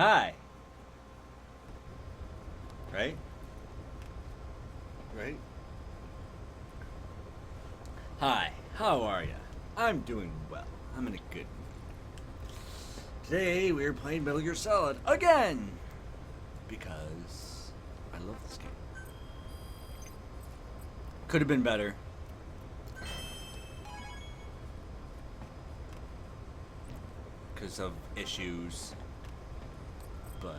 Hi. Right? Right? Hi, how are ya? I'm doing well. I'm in a good mood. Today we're playing Metal Gear Solid again! Because I love this game. Could have been better. Because of issues. But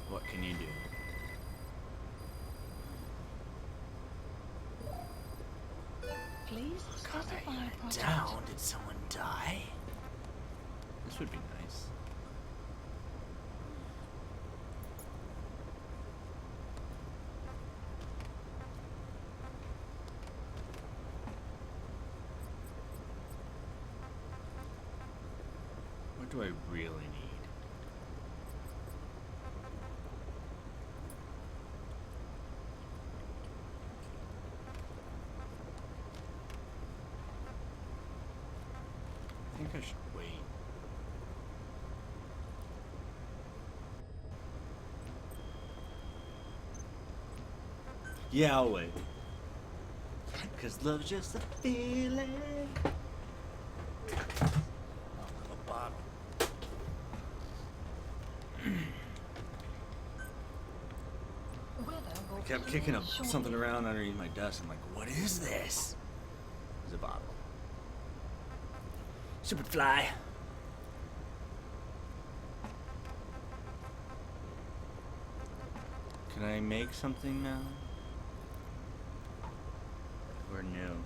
what can you do? Please specify project. Down. Did someone die? This would be nice. What do I really need? I think I should wait. Yeah, I'll wait. 'Cause love's just a feeling. A bottle. I kept kicking something around underneath my desk. I'm like, what is this? It's a bottle. Stupid fly. Can I make something now? Or no?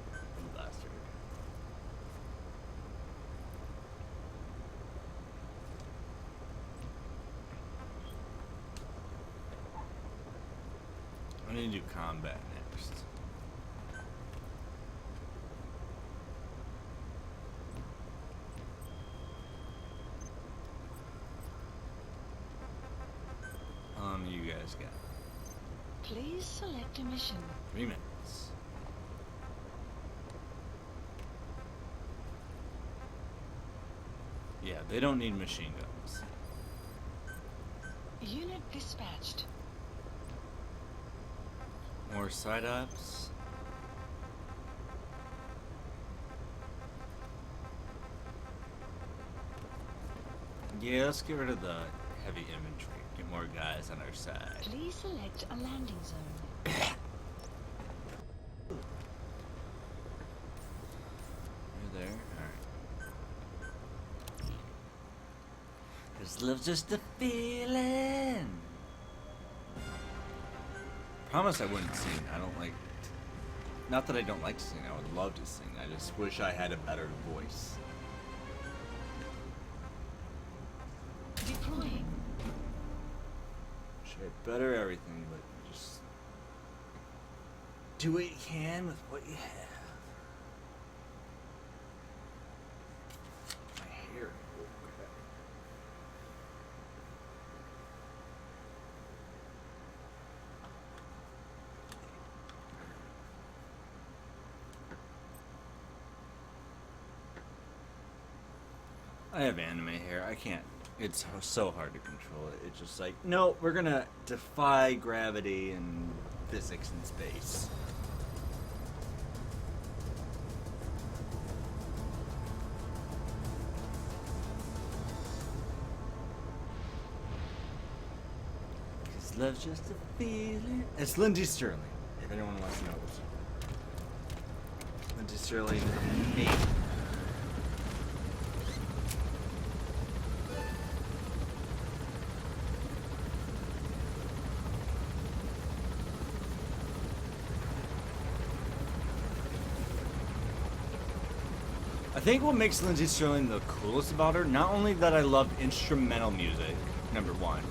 You bastard. I need to do combat next. How long do you guys got? Please select a mission. 3 minutes. Yeah, they don't need machine guns. Unit dispatched. More side ups. Yeah, let's get rid of the heavy infantry. Get more guys on our side. Please select a landing zone. You're there? Alright. 'Cause love's just a feeling. Promise I wouldn't sing. I don't like... Not that I don't like to sing. I would love to sing. I just wish I had a better voice. Deploying. Wish I had better everything, but just... do what you can with what you have. My hair. I have anime hair. I can't. It's so hard to control it. It's just like, no, we're gonna defy gravity and physics in space. Cause love's just a feeling. It's Lindsey Sterling, if anyone wants to know. Lindsey Sterling, me. I think what makes Lindsey Sterling the coolest about her, not only that I love instrumental music, number one.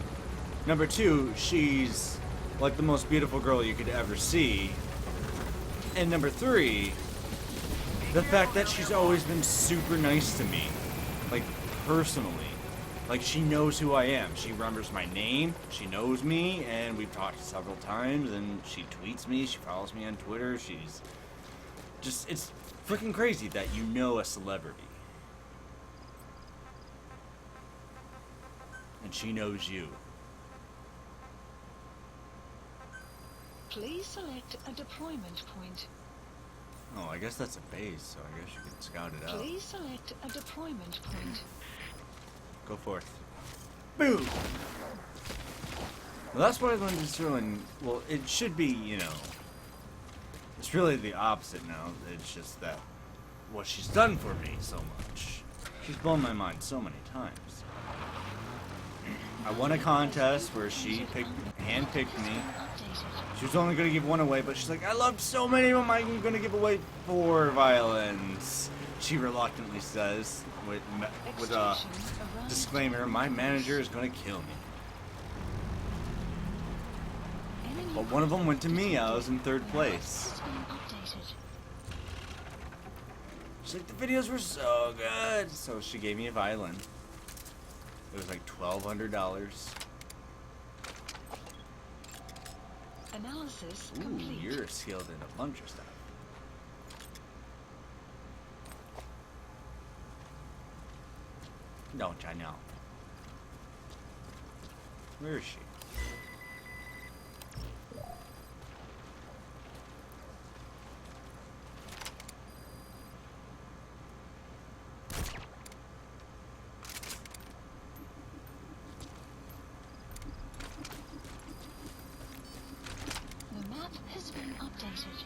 Number two, she's like the most beautiful girl you could ever see. And number three, the fact that she's always been super nice to me. Like, personally. Like, she knows who I am. She remembers my name, she knows me, and we've talked several times, and she tweets me, she follows me on Twitter, she's Just, it's freaking crazy that you know a celebrity. And she knows you. Please select a deployment point. Oh, I guess that's a base, so I guess you can scout it out. Please select a deployment point. Go forth. Boom! Well, that's what I learned is doing. Well, it should be, you know. It's really the opposite now. It's just that what she's done for me so much. She's blown my mind so many times. I won a contest where she handpicked me. She was only going to give one away, but she's like, I loved so many of them, I'm going to give away 4 violins. She reluctantly says, with a disclaimer, my manager is going to kill me. But one of them went to me. I was in 3rd place. She's like, the videos were so good. So she gave me a violin. It was like $1,200. Analysis Ooh, complete. you're skilled in a bunch of stuff. Don't I know? Where is she? The map has been updated.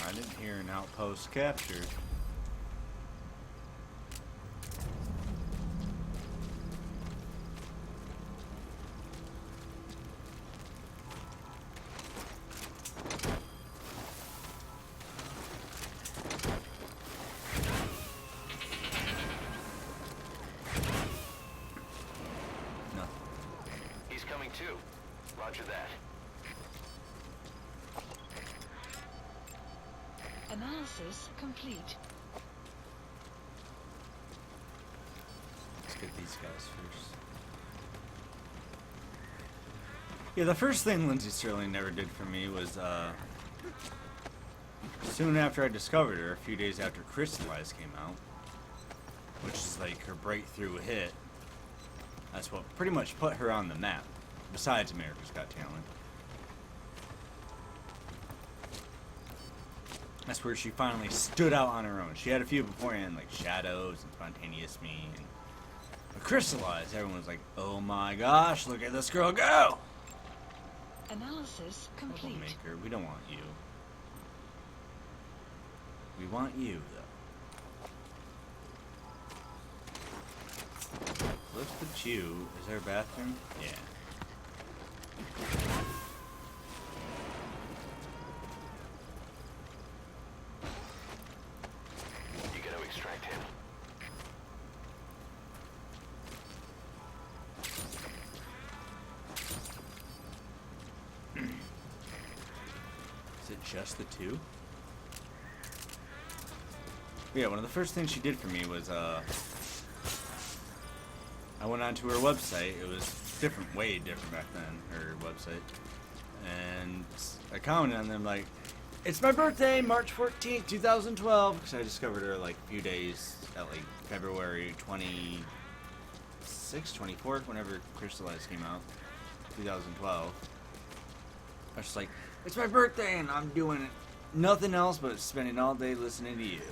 I didn't hear an outpost captured. No. He's coming too. Roger that. Analysis complete. Let's get these guys first. Yeah, the first thing Lindsey Sterling never did for me was, soon after I discovered her, a few days after Crystallize came out, which is like her breakthrough hit. That's what pretty much put her on the map, besides America's Got Talent. That's where she finally stood out on her own. She had a few beforehand, like Shadows and Spontaneous Me. But Crystallize, everyone was like, oh my gosh, look at this girl go! Analysis complete. Troublemaker, we don't want you. We want you, though. Let's put you. Is there a bathroom? Yeah. You gotta extract him. Is it just the 2? Yeah, one of the first things she did for me was, I went onto her website. It was different, way different back then, her website. And I commented on them like, it's my birthday, March 14th, 2012. Because I discovered her like a few days at like February 26th, 24th, whenever Crystallize came out, 2012. I was just like, it's my birthday and I'm doing nothing else but spending all day listening to you.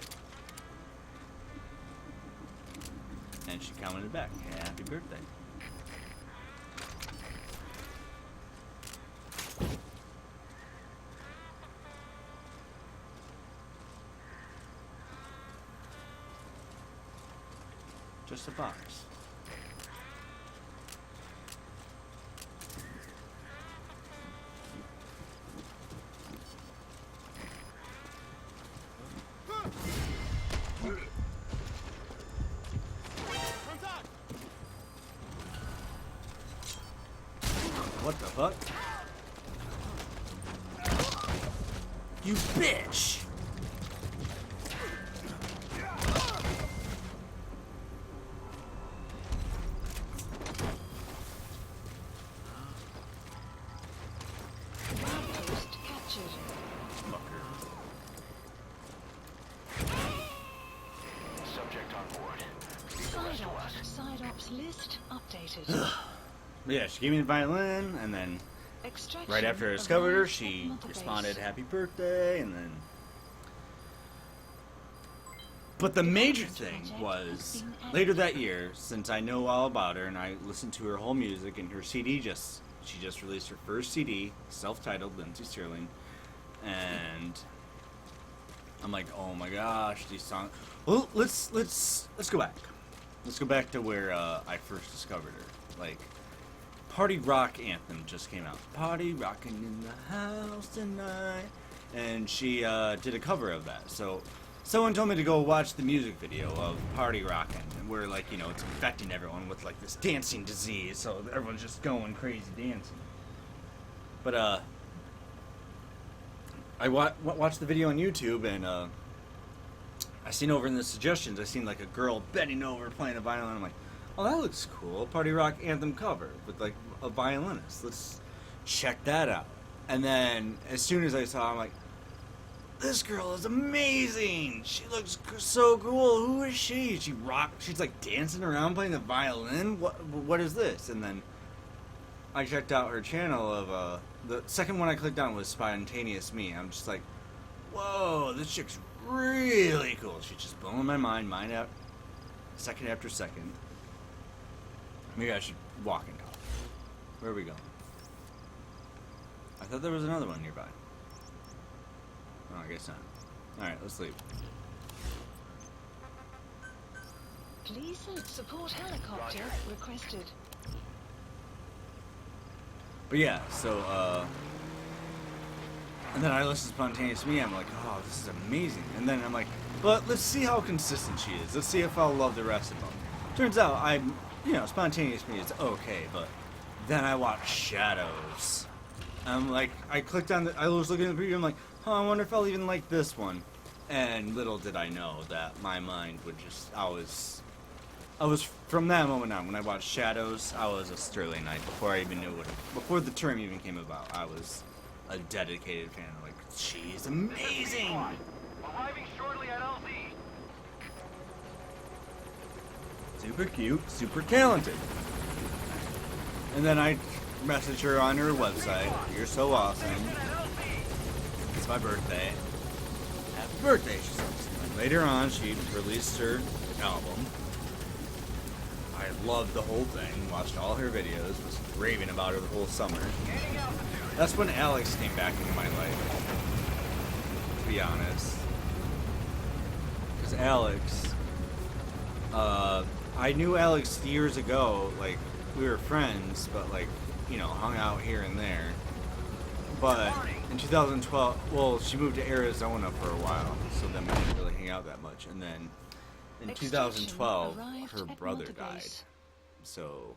And she commented back, happy birthday. Just a box. what the fuck? You bitch! Outpost captured. Fucker. Subject on board. Leave the Side rest to op. us. Side ops list updated. Yeah, she gave me the violin, and then Extraction right after I discovered her, arrived she at Mother responded, Base. "Happy birthday," and then. But the major thing was later that year, since I know all about her and I listened to her whole music and her CD she just released her first CD, self-titled Lindsey Sterling, and I'm like, oh my gosh, these songs. Well, let's go back. Let's go back to where I first discovered her. Like, Party Rock Anthem just came out. Party rocking in the house tonight, and she did a cover of that. So. Someone told me to go watch the music video of Party Rockin', where, like, you know, it's infecting everyone with, like, this dancing disease, so everyone's just going crazy dancing. But, I watched the video on YouTube, and, I seen over in the suggestions, I seen, like, a girl bending over playing a violin. I'm like, oh, that looks cool. Party Rock Anthem cover with, like, a violinist. Let's check that out. And then, as soon as I saw, I'm like, this girl is amazing. She looks so cool. Who is she? She's like dancing around playing the violin. What is this? And then I checked out her channel of the second one I clicked on was Spontaneous Me. I'm just like, whoa, this chick's really cool. She's just blowing my mind out second after second. Maybe I should walk and talk. Where are we going? I thought there was another one nearby. Oh, I guess not. Alright, let's leave. Please support helicopter requested. But yeah, so, and then I listened to Spontaneous Me, I'm like, oh, this is amazing. And then I'm like, but let's see how consistent she is. Let's see if I'll love the rest of them. Turns out, Spontaneous Me is okay, but then I watched Shadows. I'm like, I was looking at the preview, I'm like, I wonder if I'll even like this one. And little did I know that my mind would just, I was from that moment on, when I watched Shadows, I was a Sterlingite before I even knew before the term even came about. I was a dedicated fan. Like, she's amazing. Arriving shortly at LZ. Super cute, super talented. And then I messaged her on her website. You're so awesome. It's my birthday. Happy birthday, she says. And later on, she released her album. I loved the whole thing, watched all her videos, was raving about her the whole summer. That's when Alex came back into my life, to be honest. Because Alex, I knew Alex years ago, like, we were friends, but, like, hung out here and there. But in 2012, well, she moved to Arizona for a while, so then we didn't really hang out that much. And then in 2012, her brother died. So,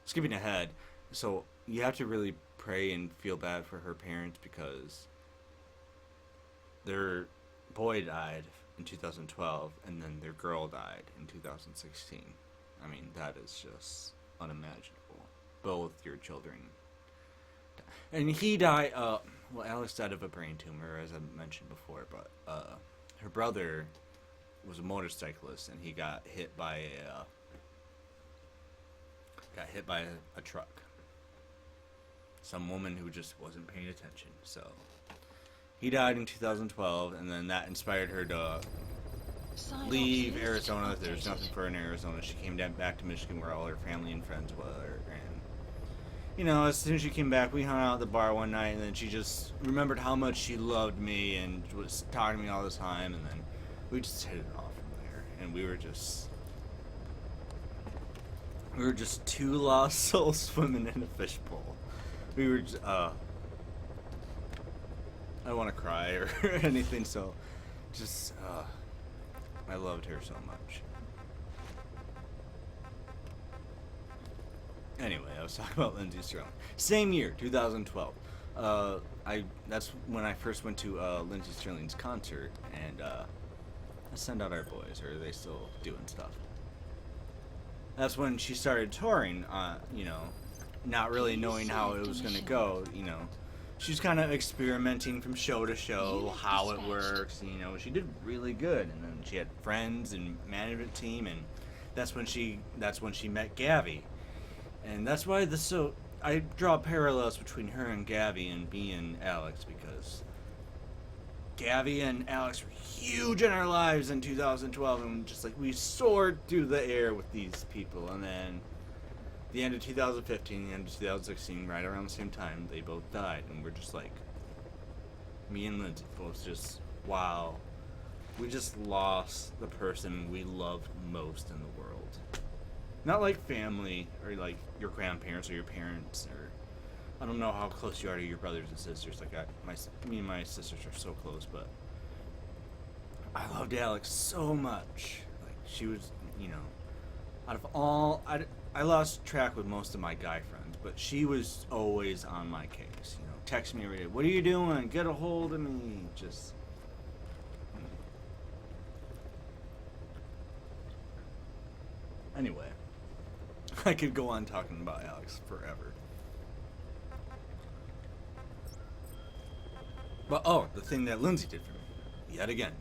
skipping ahead, so you have to really pray and feel bad for her parents because their boy died in 2012, and then their girl died in 2016. I mean, that is just unimaginable. Both your children. And he died, well, Alex died of a brain tumor, as I mentioned before, but her brother was a motorcyclist, and he got hit by a truck. Some woman who just wasn't paying attention. So he died in 2012, and then that inspired her to leave Arizona. There's nothing for her in Arizona. She came back to Michigan, where all her family and friends were, and as soon as she came back, we hung out at the bar one night, and then she just remembered how much she loved me and was talking to me all the time, and then we just hit it off from there. And we were just two lost souls swimming in a fishbowl. We were just, I don't want to cry or anything, so just, I loved her so much. Anyway, I was talking about Lindsey Sterling. Same year, 2012. That's when I first went to Lindsey Sterling's concert, and I sent out our boys, or are they still doing stuff? That's when she started touring. You know, not really knowing how it was gonna go. You know, she's kind of experimenting from show to show how it works. You know, she did really good, and then she had friends and management team, and that's when she met Gavi. And that's why I draw parallels between her and Gavi and me and Alex, because Gavi and Alex were huge in our lives in 2012, and just like we soared through the air with these people. And then the end of 2015, the end of 2016, right around the same time, they both died, and we're just like, me and Lindsey both just, wow, we just lost the person we loved most in the world. Not like family, or like your grandparents or your parents, or I don't know how close you are to your brothers and sisters. Like me and my sisters are so close, but I loved Alex so much. Like she was, you know, out of all, I lost track with most of my guy friends, but she was always on my case. You know, text me every day. What are you doing? Get a hold of me. Just. Anyway. I could go on talking about Alex forever. But, the thing that Lindsey did for me, yet again,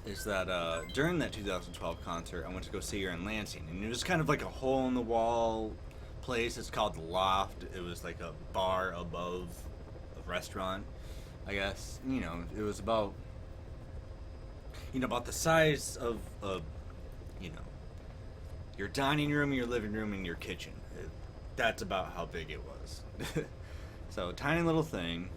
is that during that 2012 concert, I went to go see her in Lansing, and it was kind of like a hole-in-the-wall place. It's called The Loft. It was like a bar above a restaurant, I guess. You know, it was about the size of your dining room, your living room, and your kitchen. That's about how big it was. So, tiny little thing.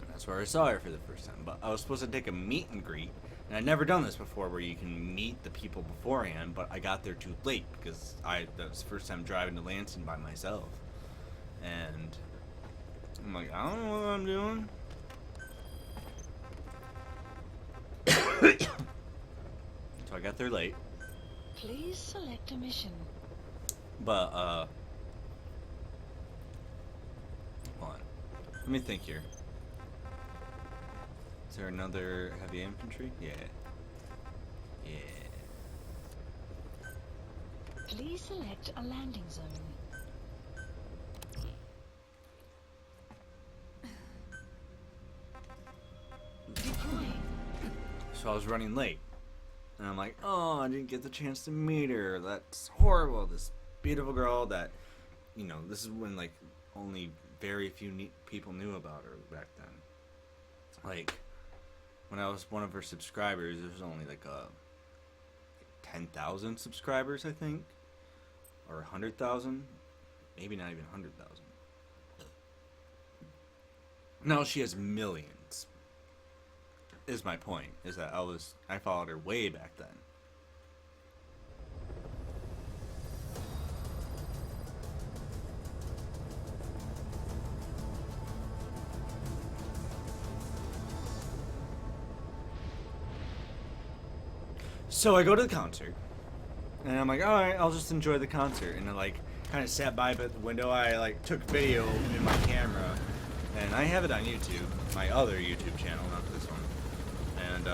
That's where I saw her for the first time. But I was supposed to take a meet and greet, and I'd never done this before where you can meet the people beforehand, but I got there too late because that was the first time driving to Lansing by myself. And I'm like, I don't know what I'm doing. So I got there late. Please select a mission. But, hold on. Let me think here. Is there another heavy infantry? Yeah. Please select a landing zone. Deploying. So I was running late. And I'm like, oh, I didn't get the chance to meet her. That's horrible. This beautiful girl that, you know, this is when, like, only very few people knew about her back then. Like, when I was one of her subscribers, there was only, like, 10,000 subscribers, I think. Or 100,000. Maybe not even 100,000. Now she has millions. Is my point, is that I followed her way back then. So I go to the concert, and I'm like, alright, I'll just enjoy the concert. And I like kind of sat by the window. I like took video in my camera, and I have it on YouTube, my other YouTube channel, not this one. And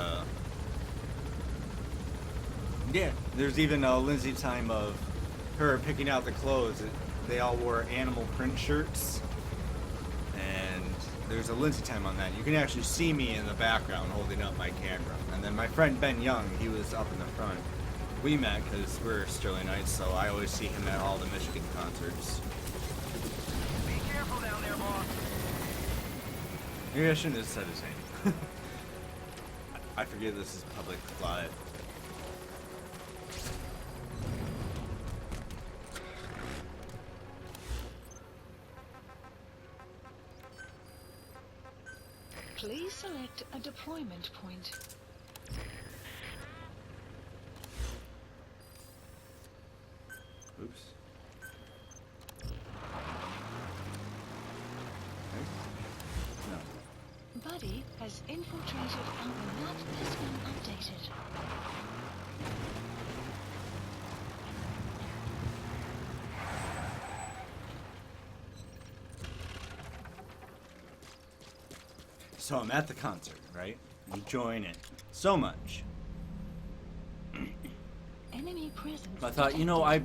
yeah, there's even a Lindsey time of her picking out the clothes. They all wore animal print shirts, and there's a Lindsey time on that. You can actually see me in the background holding up my camera. And then my friend Ben Young, he was up in the front. We met because we're Sterlingites, so I always see him at all the Michigan concerts. Be careful down there, boss. Maybe I shouldn't have said his name. I forget this is public live. Please select a deployment point. Oops. No. Buddy has infiltrated our map has been updated. So I'm at the concert, right? Enjoying it so much. Enemy presence I thought, you know, I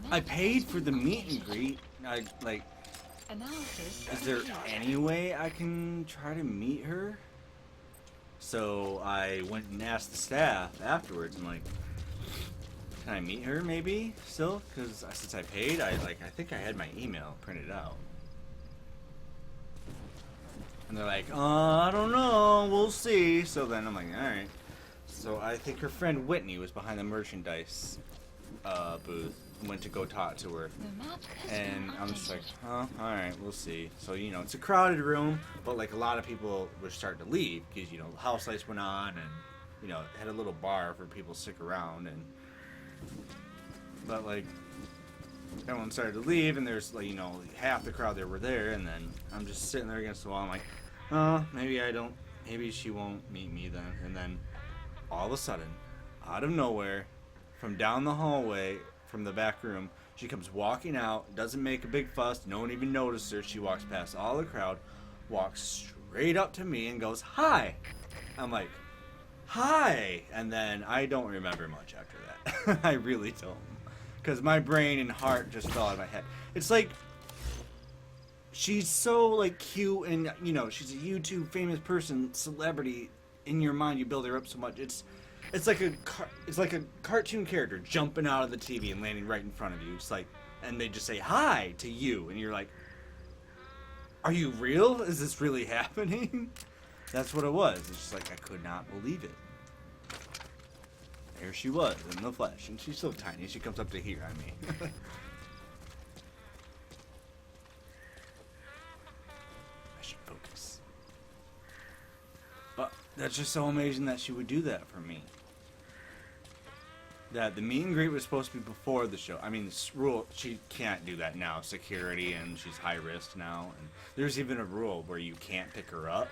detected. paid for the meet and greet. Analysis Is there complete. any way I can try to meet her? So I went and asked the staff afterwards. I'm like, can I meet her maybe still? Because since I paid, I think I had my email printed out. And they're like, I don't know, we'll see. So then I'm like, alright. So I think her friend Whitney was behind the merchandise booth. Went to go talk to her. The map has And been I'm just like, updated. alright, we'll see. So, you know, it's a crowded room, but like a lot of people were starting to leave because, you know, the house lights went on and, you know, it had a little bar for people to stick around. But like, everyone started to leave, and there's like, you know, half the crowd that were there, and then I'm just sitting there against the wall. I'm like, maybe she won't meet me then. And then all of a sudden, out of nowhere, from down the hallway, from the back room, she comes walking out, doesn't make a big fuss, no one even noticed her. She walks past all the crowd, walks straight up to me and goes, hi. I'm like, hi. And then I don't remember much after that. I really don't. Because my brain and heart just fell out of my head. It's like, she's so like cute, and you know, she's a YouTube famous person, celebrity. In your mind, you build her up so much. It's like a cartoon character jumping out of the TV and landing right in front of you. It's like, and they just say hi to you, and you're like, are you real? Is this really happening? That's what it was. It's just like I could not believe it. There she was in the flesh, and she's so tiny. She comes up to here on me. I should focus. But that's just so amazing that she would do that for me. That the meet and greet was supposed to be before the show. I mean, this rule, she can't do that now. Security, and she's high risk now. And there's even a rule where you can't pick her up.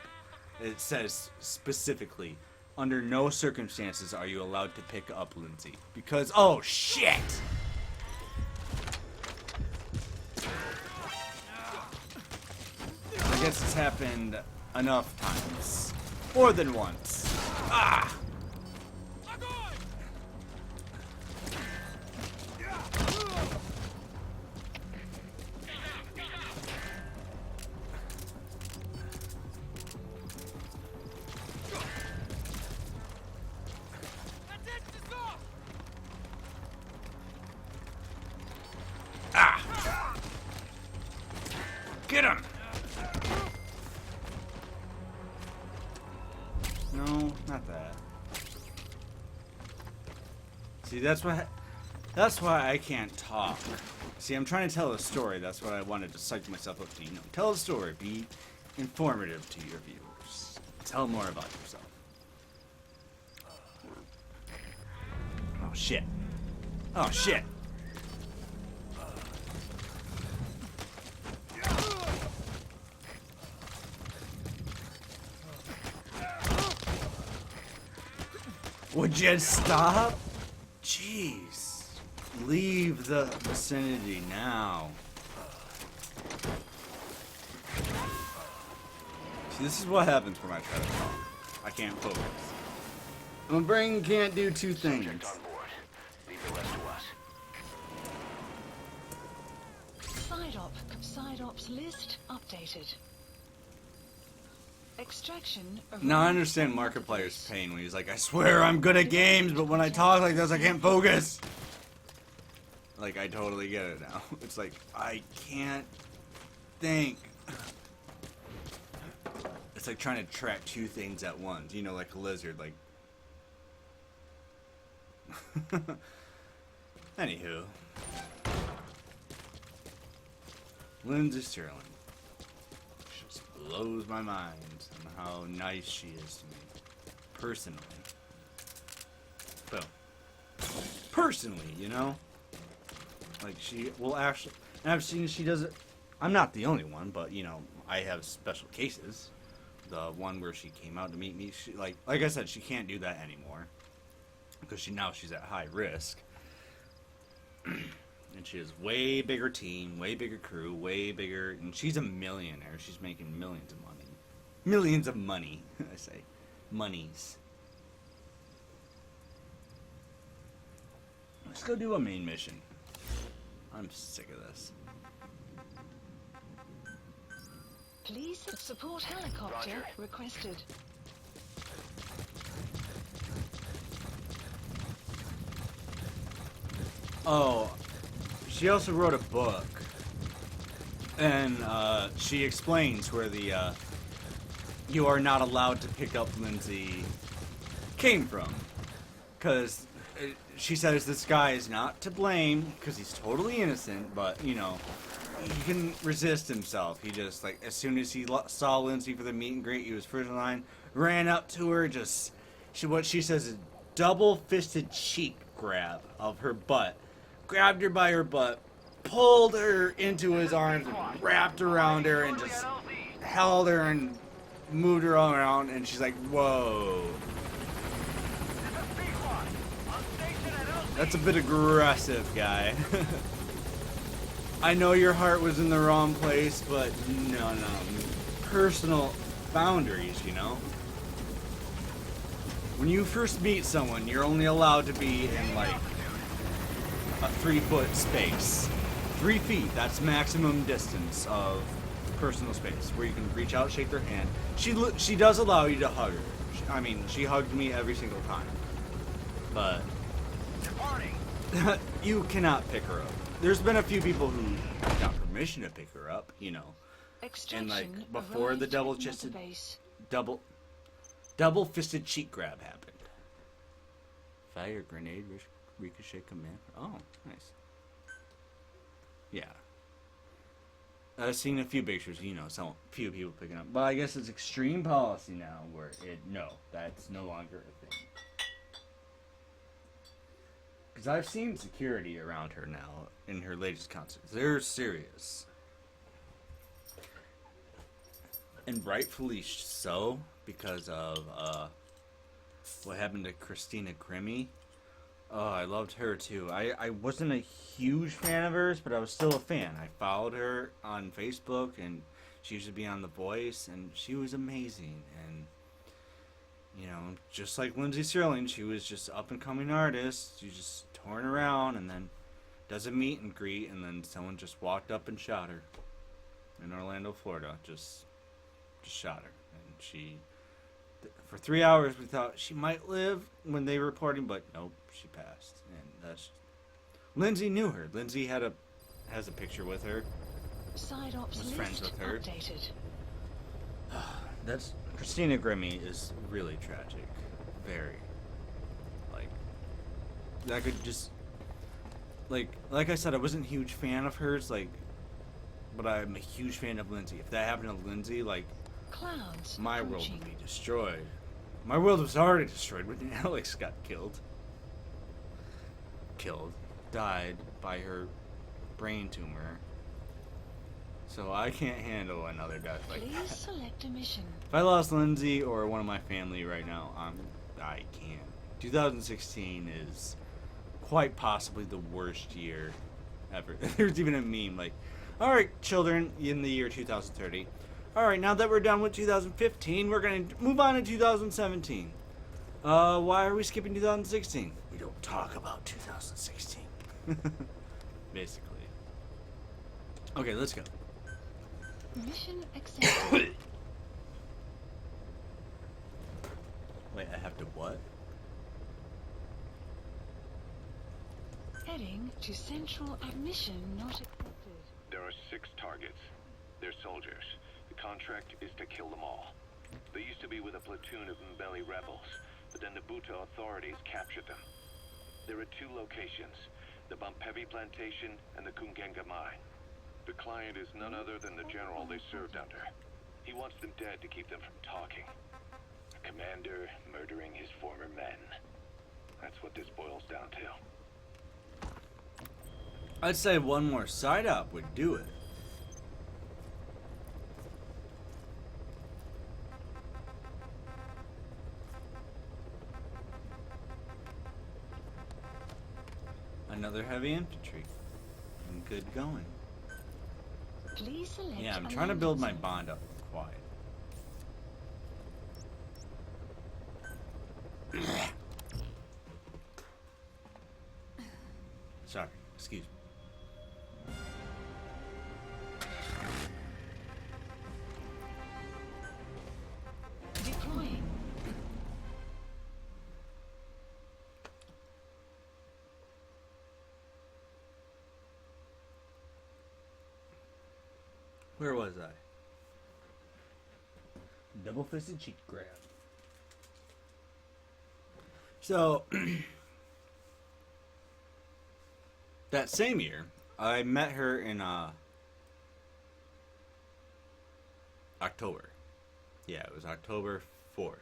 It says specifically, under no circumstances are you allowed to pick up Lindsey. Because, oh shit! I guess it's happened enough times. More than once. Ah! Get him! No, not that. See, that's why I can't talk. See, I'm trying to tell a story. That's what I wanted to psych myself up to. You know, tell a story. Be informative to your viewers. Tell more about yourself. Oh shit. Oh shit. Would you stop? Jeez. Leave the vicinity now. See, this is what happens when I try to talk. I can't focus. My brain can't do two things. Subject on board. Leave the rest to us. Side ops list updated. Extraction. Now I understand Markiplier's pain when he's like, I swear I'm good at games, but when I talk like this, I can't focus. Like, I totally get it now. It's like, I can't think. It's like trying to track two things at once. You know, like a lizard, like. Anywho. Lindsey Sterling. Just blows my mind on how nice she is to me. Personally. Boom. Personally, you know? Like, she will actually... And I've seen she does it... I'm not the only one, but, you know, I have special cases. The one where she came out to meet me, she, like I said, she can't do that anymore. Because she's at high risk. And she has way bigger team, way bigger crew, way bigger... And she's a millionaire. She's making millions of money. Millions of money, I say. Monies. Let's go do a main mission. I'm sick of this. Please support helicopter Roger. requested. Oh, she also wrote a book. And she explains where the you are not allowed to pick up Lindsey came from. Because she says this guy is not to blame because he's totally innocent, but, you know, he couldn't resist himself. He just, like, as soon as he saw Lindsey for the meet and greet, he was first in line, ran up to her, just, what she says is double-fisted cheek grab of her butt, grabbed her by her butt, pulled her into his arms, and wrapped around her, and just held her and moved her all around, and she's like, whoa. That's a bit aggressive, guy. I know your heart was in the wrong place, but no. Personal boundaries, you know? When you first meet someone, you're only allowed to be in, like, a 3-foot space. 3 feet, that's maximum distance of personal space, where you can reach out, shake their hand. She does allow you to hug her. She hugged me every single time. But you cannot pick her up. There's been a few people who got permission to pick her up, you know. And like before the double-fisted cheek grab happened. Fire grenade ricochet command. Oh, nice. Yeah. I've seen a few pictures, you know, few people picking up. But I guess it's extreme policy now where that's no longer a thing. Because I've seen security around her now in her latest concerts. They're serious. And rightfully so, because of what happened to Christina Grimmie. Oh, I loved her too. I wasn't a huge fan of hers, but I was still a fan. I followed her on Facebook, and she used to be on The Voice, and she was amazing. And, you know, just like Lindsey Sterling, she was just up-and-coming artist. She just torn around, and then does a meet and greet, and then someone just walked up and shot her in Orlando, Florida. Just shot her. And she... For 3 hours, we thought she might live when they were reporting, but nope, she passed. And that's... Lindsey knew her. Lindsey has a picture with her. Side ops Was friends list with her. updated. That's... Christina Grimmie is really tragic. Very. Like... That could just... Like I said, I wasn't a huge fan of hers, like... But I'm a huge fan of Lindsey. If that happened to Lindsey, like... Clouds My world approaching. would be destroyed. My world was already destroyed when Alex got killed. Died by her brain tumor. So I can't handle another death like Please that. select a mission. If I lost Lindsey or one of my family right now, I can't. 2016 is quite possibly the worst year ever. There's even a meme like, alright children, in the year 2030. Alright, now that we're done with 2015, we're going to move on to 2017. Why are we skipping 2016? We don't talk about 2016. Basically. Okay, let's go. Mission accepted. Wait, I have to what? Heading to central mission not accepted. There are 6 targets. They're soldiers. The contract is to kill them all. They used to be with a platoon of Mbeli rebels, but then the Buta authorities captured them. There are 2 locations, the Bumpevi plantation and the Kungenga mine. The client is none other than the general they served under. He wants them dead to keep them from talking. A commander murdering his former men. That's what this boils down to. I'd say one more side up would do it. Another heavy infantry. And good going. Please select Yeah, I'm a trying to build my landing bond up with Quiet. Excuse me. Deploying. Where was I? Double-fisted cheek grab. So, that same year, I met her in October. Yeah, it was October 4th,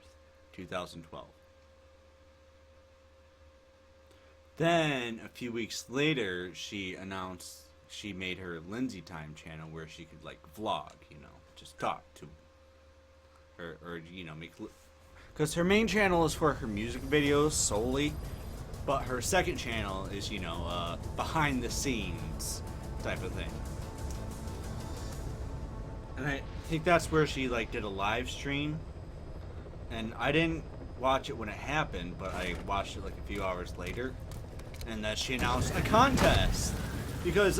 2012. Then, a few weeks later, she announced she made her Lindsey Time channel where she could, like, vlog, you know, just talk to her, or you know, make... Because her main channel is for her music videos solely, but her second channel is, you know, behind the scenes type of thing. And I think that's where she, like, did a live stream. And I didn't watch it when it happened, but I watched it, like, a few hours later. And that she announced a contest. Because,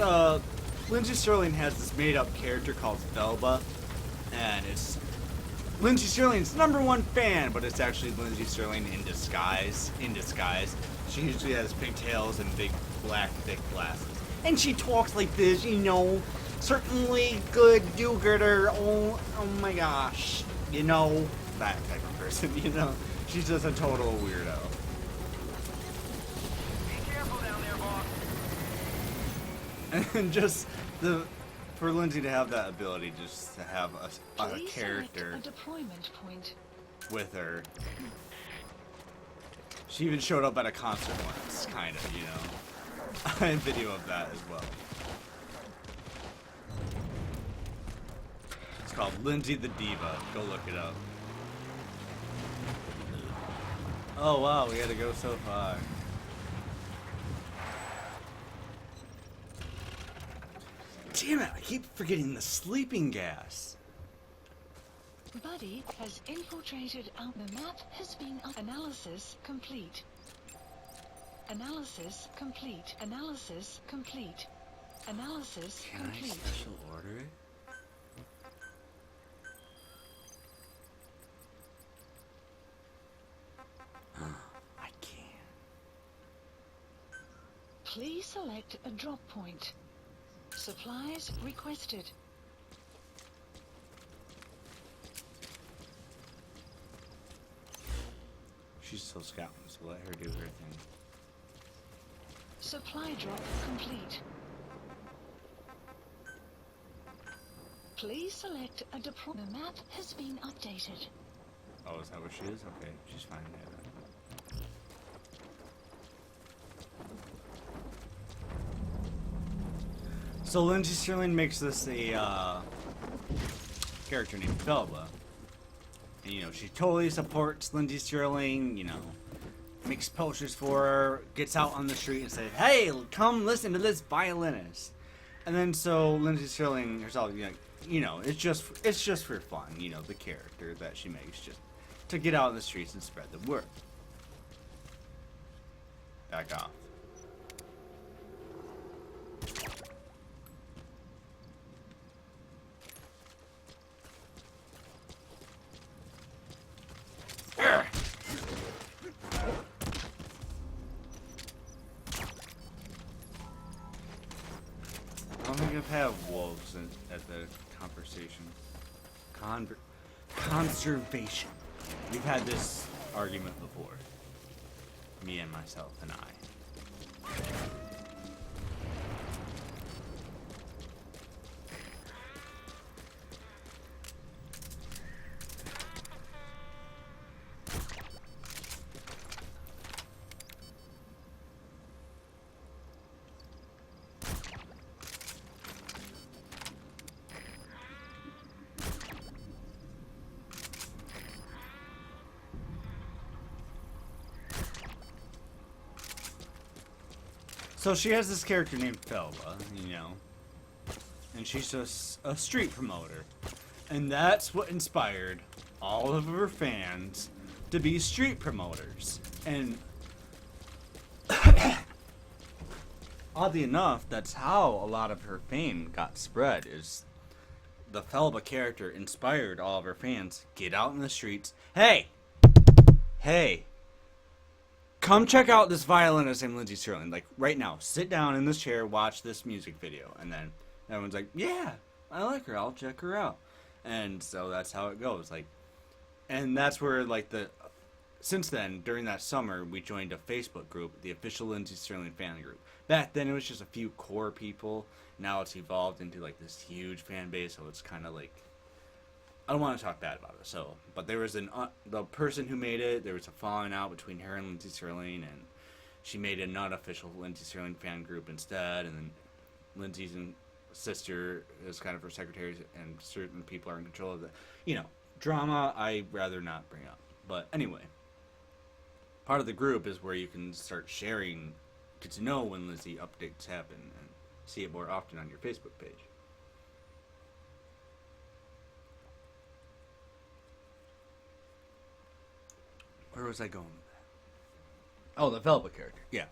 Lindsey Sterling has this made-up character called Velba. And it's Lindsey Sterling's #1 fan, but it's actually Lindsey Sterling in disguise. She usually has pigtails and big black thick glasses. And she talks like this, you know, certainly good do-gooder, oh my gosh, you know, that type of person, you know. She's just a total weirdo. Be careful down there, boss. And just for Lindsey to have that ability, just to have a Please character select a deployment point. with her. She even showed up at a concert once, kind of, you know. I have video of that as well. It's called Lindsey the Diva. Go look it up. Oh wow, we had to go so far. Damn it, I keep forgetting the sleeping gas. Buddy has infiltrated out. The map has been analysis complete. Analysis complete. Analysis complete. Analysis Can I complete. special order it? I can. Please select a drop point. Supplies requested. She's still scouting, so let her do her thing. Supply drop complete. Please select a deployment. The map has been updated. Oh, is that what she is? Okay, she's fine. Yeah. So Lindsey Sterling makes this a character named Velva. And, you know, she totally supports Lindsey Sterling, you know, makes posters for her, gets out on the street and says, hey, come listen to this violinist. And then so Lindsey Sterling herself, you know, it's just for fun, you know, the character that she makes, just to get out in the streets and spread the word. Back off. I don't think I've had wolves at the conversation. Conservation. We've had this argument before. Me and myself and I. So she has this character named Felba, you know, and she's just a street promoter. And that's what inspired all of her fans to be street promoters. And oddly enough, that's how a lot of her fame got spread. Is the Felba character inspired all of her fans. Get out in the streets. Hey, hey, come check out this violinist named Lindsey Sterling. Like right now, sit down in this chair, watch this music video, and then everyone's like, "Yeah, I like her. I'll check her out." And so that's how it goes. Like, and that's where like the. Since then, during that summer, we joined a Facebook group, the official Lindsey Sterling fan group. Back then, it was just a few core people. Now it's evolved into like this huge fan base, so it's kind of like, I don't want to talk bad about it. So, but there was the person who made it. There was a falling out between her and Lindsey Sterling, and she made a non-official Lindsey Sterling fan group instead. And then Lindsey's sister is kind of her secretary, and certain people are in control of the, drama. I rather not bring up, but anyway. Part of the group is where you can start sharing, get to know when Lindsey updates happen, and see it more often on your Facebook page. Where was I going with that? Oh, the Velva character. Yeah.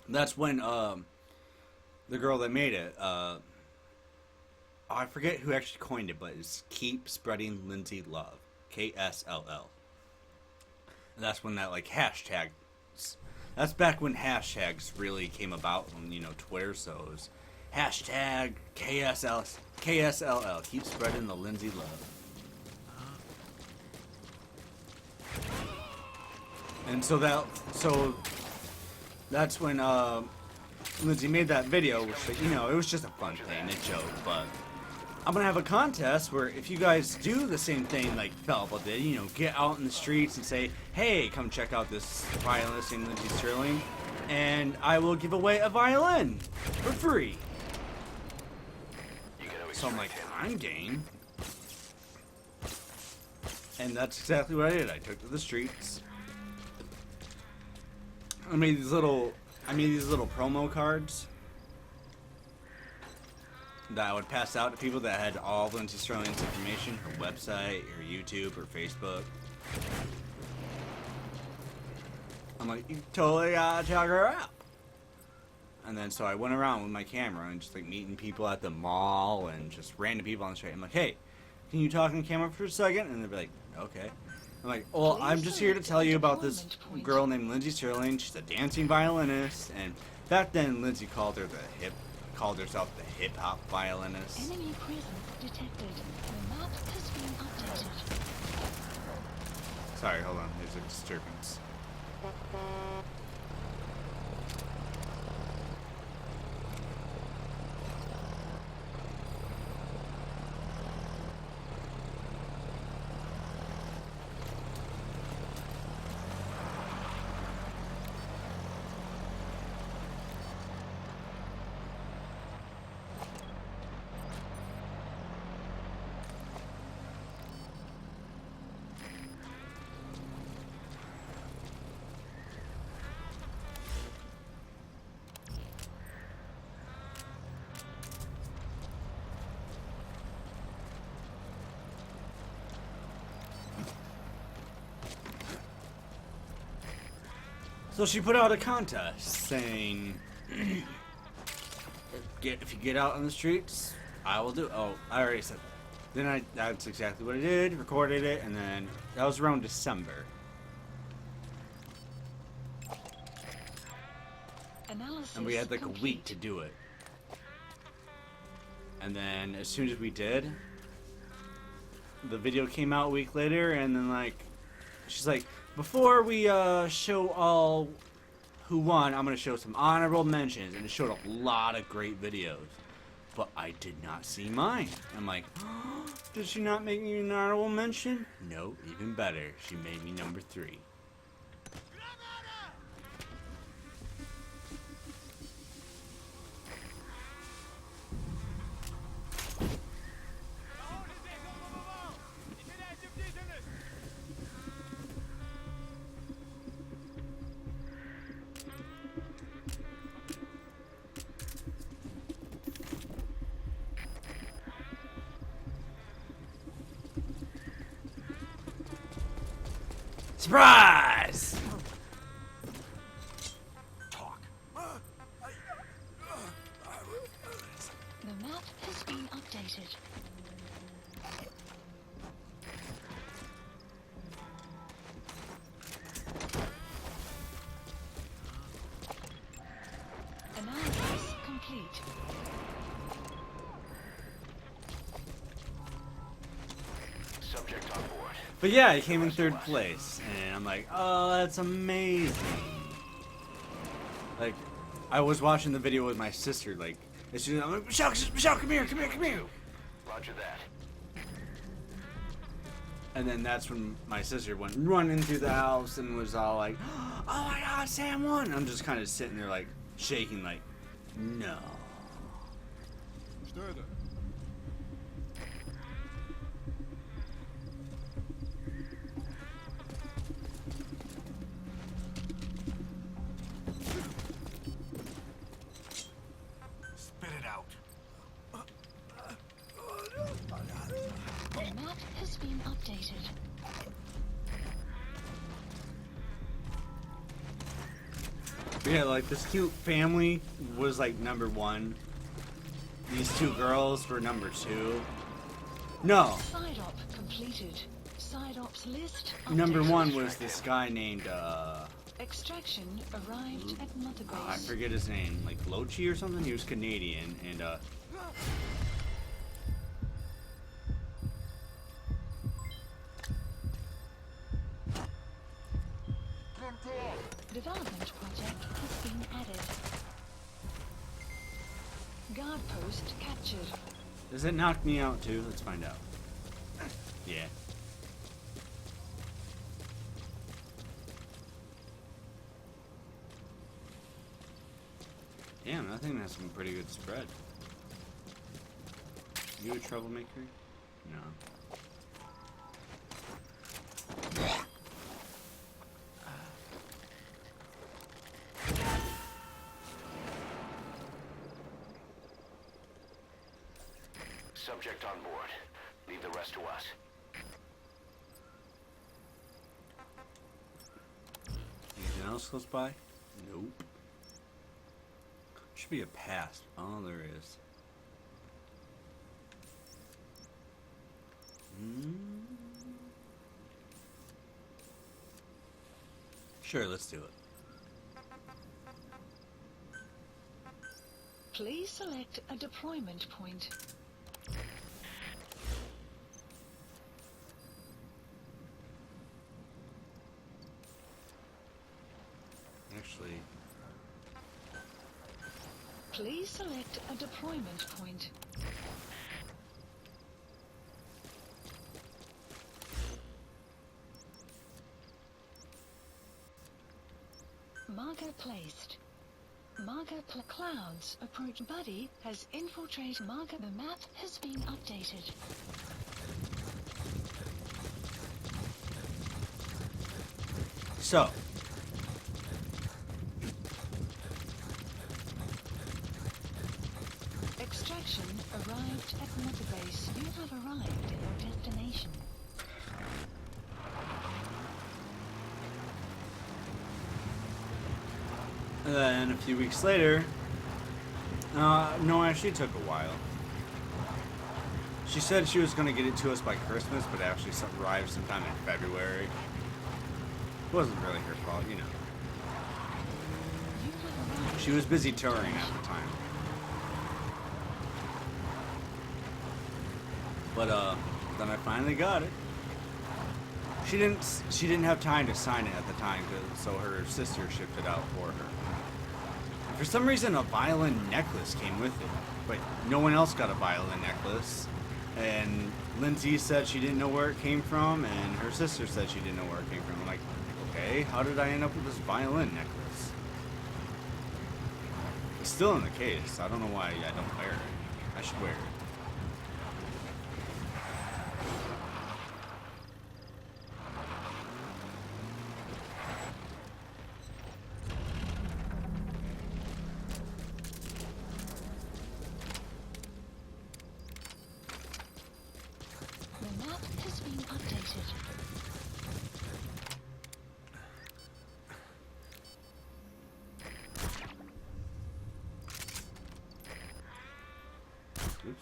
That's when the girl that made it, I forget who actually coined it, but it's Keep Spreading Lindsey Love. KSLL. That's when that like hashtag. That's back when hashtags really came about on Twitter. So it was hashtag KSLL. Keep spreading the Lindsey love. And so that's when Lindsey made that video, which it was just a fun thing, a joke, but. I'm going to have a contest where if you guys do the same thing like Felba did, get out in the streets and say, hey, come check out this violinist named Lindsey Sterling, and I will give away a violin for free. So I'm like, I'm game. And that's exactly what I did. I took to the streets. I made these little promo cards that I would pass out to people that had all of Lindsey Sterling's information, her website, her YouTube, her Facebook. I'm like, you totally gotta check her out. And then so I went around with my camera and just like meeting people at the mall and just random people on the street. I'm like, hey, can you talk on camera for a second? And they'd be like, okay. I'm like, well, I'm just here to tell you about this girl named Lindsey Sterling. She's a dancing violinist, and back then Lindsey called herself the hip-hop violinist. Enemy presence detected. The map has been updated. Sorry, hold on. There's a disturbance. So she put out a contest saying, if you get out on the streets, I will do it. Oh, I already said that. Then that's exactly what I did, recorded it, and then that was around December. And we had like a week to do it. And then as soon as we did, the video came out a week later, and then like, she's like, before we show all who won, I'm going to show some honorable mentions. And it showed a lot of great videos. But I did not see mine. I'm like, oh, did she not make me an honorable mention? No, even better. She made me number 3. Surprise! Talk. The map has been updated. Analysis complete. Subject on board. But yeah, I came in 3rd place, and I'm like, oh, that's amazing. Like, I was watching the video with my sister, like, as soon as I'm like, Michelle, come here. Roger that. And then that's when my sister went running through the house and was all like, oh my god, Sam won. I'm just kind of sitting there, like, shaking, like, no. Spit it out. The map has been updated. But yeah, like, this cute family was, like, number 1. These 2 girls were number 2. No, Side op completed. Side ops list number updated. 1 was this guy named, Extraction arrived at Mother Base. I forget his name, like Lochi or something. He was Canadian, and Development project has been added. Guard post captured. does it knock me out too? Let's find out. Yeah. Damn, I think that's some pretty good spread. You a troublemaker? No. Subject on board. Leave the rest to us. Anything else close by? Nope. Should be a pass. Oh, there is. Sure, let's do it. Please select a deployment point. Actually, Please select a deployment point. Marker placed. Marker clouds approach. Buddy has infiltrated marker. The map has been updated. so Extraction arrived at Mother Base. You have arrived at your destination. then a few weeks later, no, actually it took a while. She said she was going to get it to us by Christmas, but actually arrived sometime in February. It wasn't really her fault, you know. You have arrived. She was busy touring at the time. But then I finally got it. She didn't have time to sign it at the time, so her sister shipped it out for her. For some reason, a violin necklace came with it, but no one else got a violin necklace. And Lindsey said she didn't know where it came from, and her sister said she didn't know where it came from. I'm like, okay, how did I end up with this violin necklace? It's still in the case. I don't know why I don't wear it. I should wear it. The map has been updated. Oops.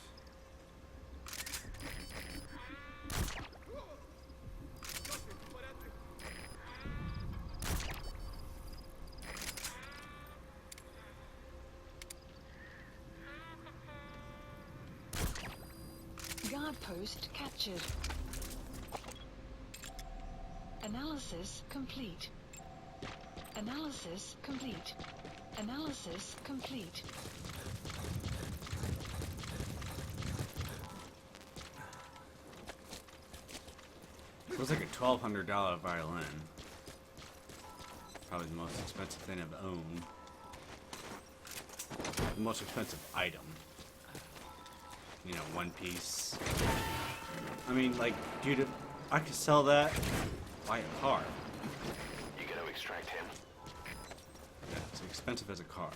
Guard post captured. Analysis complete. Analysis complete. Analysis complete. It was like a $1,200 violin. Probably the most expensive thing I've owned. The most expensive item. You know, one piece. I mean, like, dude, if I could sell that, buy a car. You gotta extract him. Yeah, it's expensive as a car.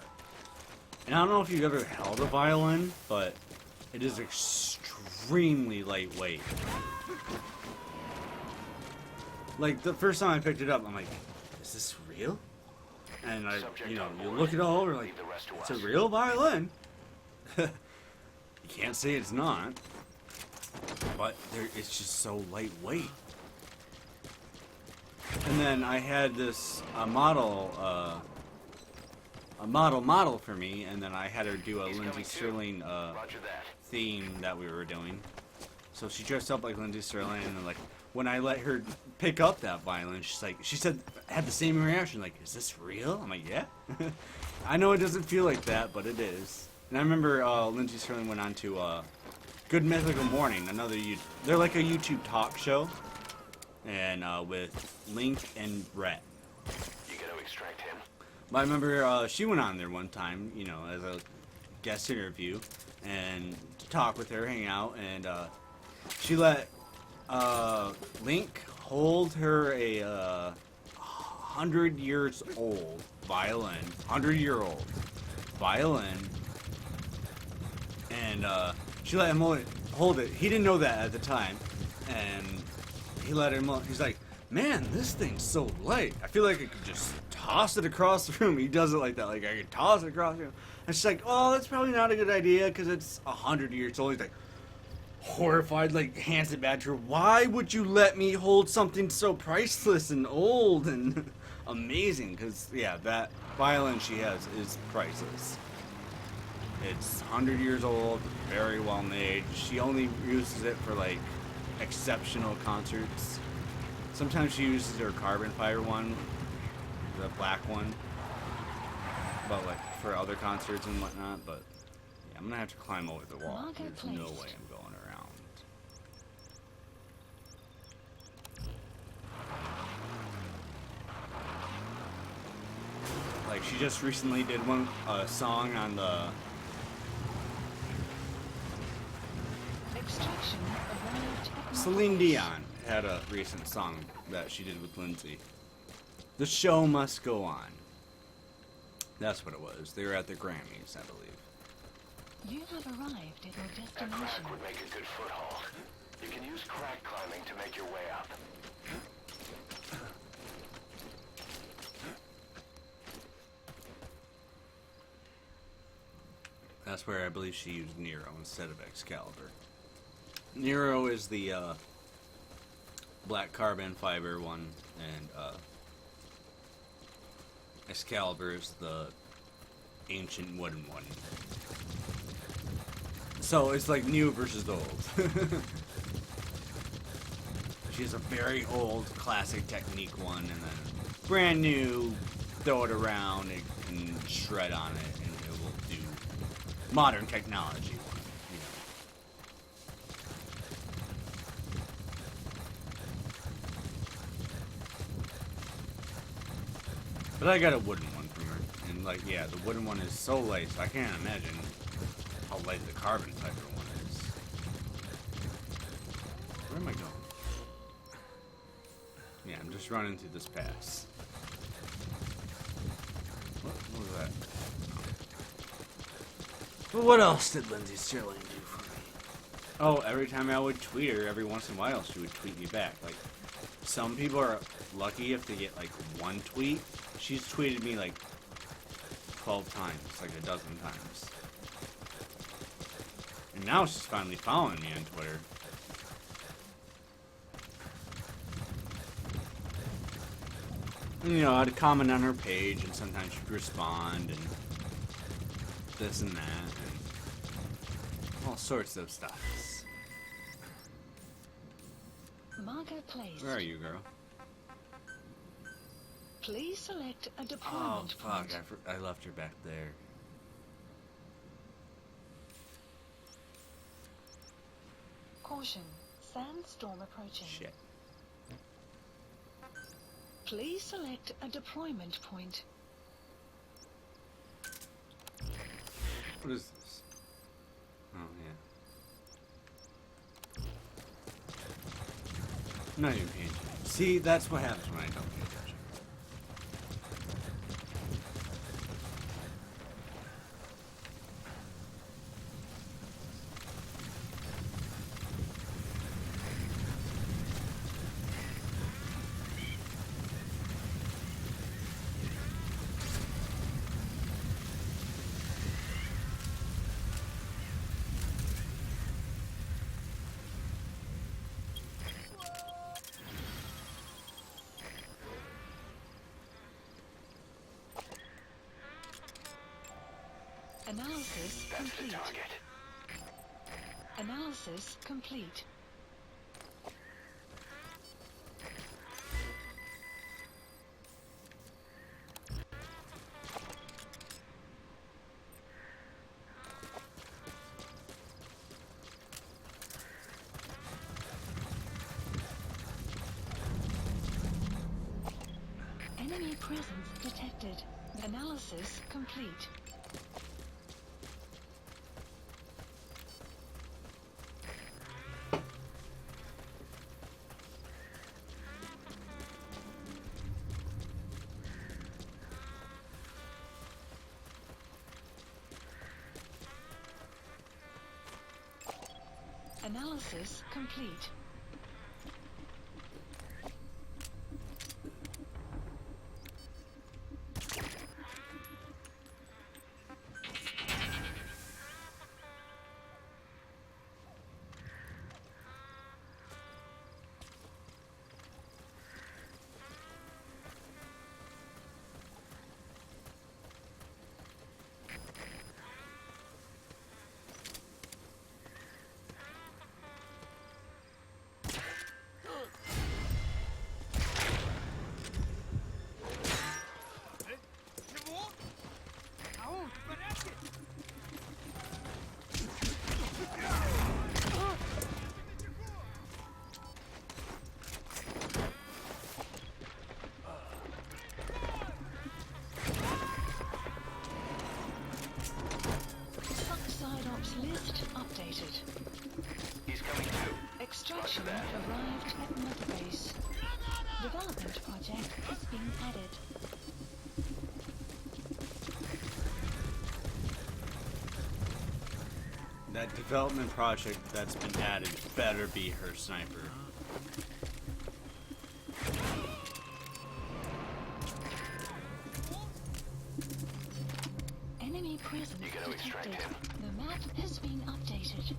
And I don't know if you've ever held a violin, but it is extremely lightweight. Like, the first time I picked it up, I'm like, is this real? And I, you know, you look it all over, like, it's a real violin. You can't say it's not, but it's just so lightweight. And then I had this model for me, and then I had her do a Lindsey Sterling theme that we were doing. So she dressed up like Lindsey Sterling, and then, like, when I let her pick up that violin, she said, had the same reaction, like, is this real? I'm like, yeah. I know it doesn't feel like that, but it is. And I remember Lindsey Sterling went on to Good Mythical Morning, they're like a YouTube talk show, and with Link and Rhett. You gotta extract him. But I remember she went on there one time, you know, as a guest interview, and to talk with her, hang out, and she let Link hold her a 100 years old violin, 100-year-old violin, and she let him hold it. He didn't know that at the time, and he let him. He's like, "Man, this thing's so light. I feel like I could just toss it across the room." He does it like that, like I could toss it across the room. And she's like, "Oh, that's probably not a good idea because it's 100 years old." He's like, horrified, like hands it back to her. Why would you let me hold something so priceless and old and amazing? Because yeah, that violin she has is priceless. It's 100 years old, very well made. She only uses it for like exceptional concerts. Sometimes she uses her carbon fiber one, the black one, but like for other concerts and whatnot. But yeah, I'm gonna have to climb over the wall. There's no way I'm going around. Like she just recently did a song on the Extraction arrived at Celine Marketplace. Dion had a recent song that she did with Lindsey. The show must go on. That's what it was. They were at the Grammys, I believe. You have arrived at your That destination. crack would make a good foothold. You can use crack climbing to make your way up. That's where I believe she used Nero instead of Excalibur. Nero is the black carbon fiber one, and Excalibur is the ancient wooden one. So it's like new versus old. She has a very old classic technique one, and then brand new, throw it around, it can shred on it, and it will do modern technology one, you know. But I got a wooden one from her, and like, yeah, the wooden one is so light, so I can't imagine how light the carbon fiber one is. Where am I going? Yeah, I'm just running through this pass. What was that? But what else did Lindsey Sterling do for me? Oh, every time I would tweet her, every once in a while, she would tweet me back. Like, some people are lucky if they get like one tweet. She's tweeted me like 12 times, like a dozen times. And now she's finally following me on Twitter. And, you know, I'd comment on her page, and sometimes she'd respond, and this and that, and all sorts of stuff. Marker placed. Where are you, girl? Please select a Oh, deployment fuck, point. I left her back there. Caution, sandstorm approaching. Shit. Please select a deployment point. What is this? Oh, yeah. I'm not even paying attention. See, that's what happens when I don't pay attention. Analysis That's the complete. target. Analysis complete. Enemy presence detected. Analysis complete. Analysis complete. Side ops list updated. He's coming too. Extraction Roger that. arrived at Mother Base. Development project has been added. That development project that's been added better be her sniper. Enemy presence You gotta extract detected. him. The map has been updated.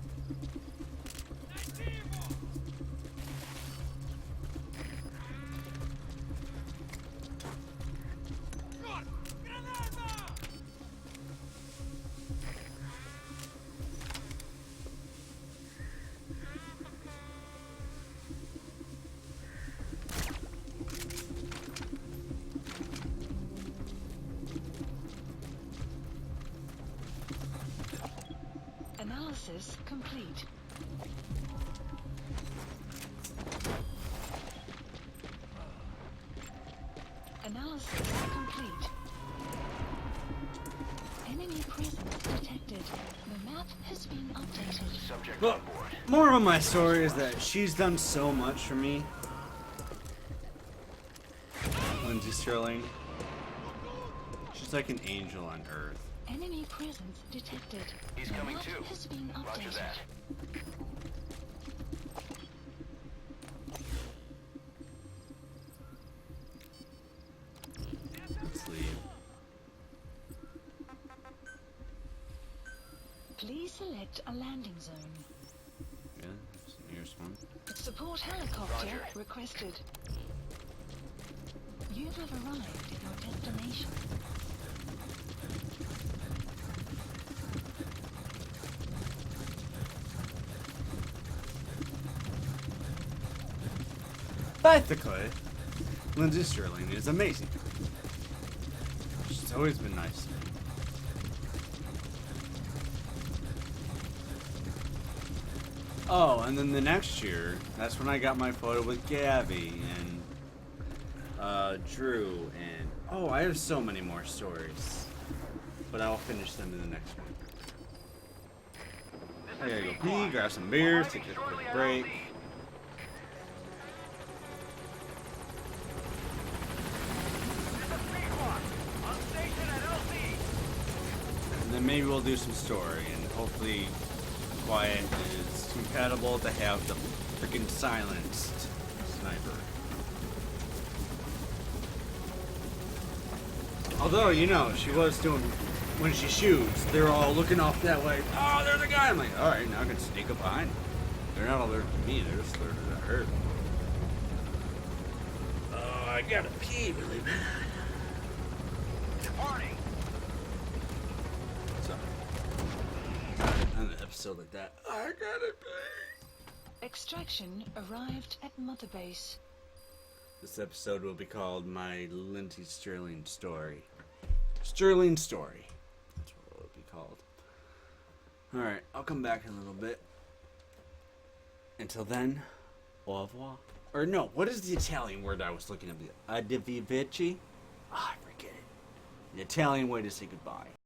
Analysis complete. Analysis complete. Enemy presence detected. The map has been updated. Subject Well, on board. moral of my story is that she's done so much for me. Lindsey Sterling. She's like an angel on earth. Enemy presence detected. He's The coming map too. has been Roger updated. that. Let's leave. Please select a landing zone. Yeah, that's the nearest one. Support helicopter Roger. requested. You have arrived at your destination. Basically, Lindsey Sterling is amazing. She's always been nice to me. Oh, and then the next year, that's when I got my photo with Gabby and Drew and oh, I have so many more stories, but I'll finish them in the next one. I gotta go pee, grab some beers, take a quick break. And then maybe we'll do some story, and hopefully Quiet is compatible to have the freaking silenced sniper. Although, you know, she was doing, when she shoots, they're all looking off that way. Oh, there's a guy. I'm like, alright, now I can sneak up behind him. They're not alerted to me, they're just alerted to her. Oh, I gotta pee really bad. Departing. Sorry. End the episode like that. I gotta pee. Extraction arrived at Mother Base. This episode will be called My Lindsey Sterling Story. Sterling Story. That's what it will be called. Alright, I'll come back in a little bit. Until then, au revoir. Or no, what is the Italian word I was looking up? Arrivederci? Ah, I forget it. The Italian way to say goodbye.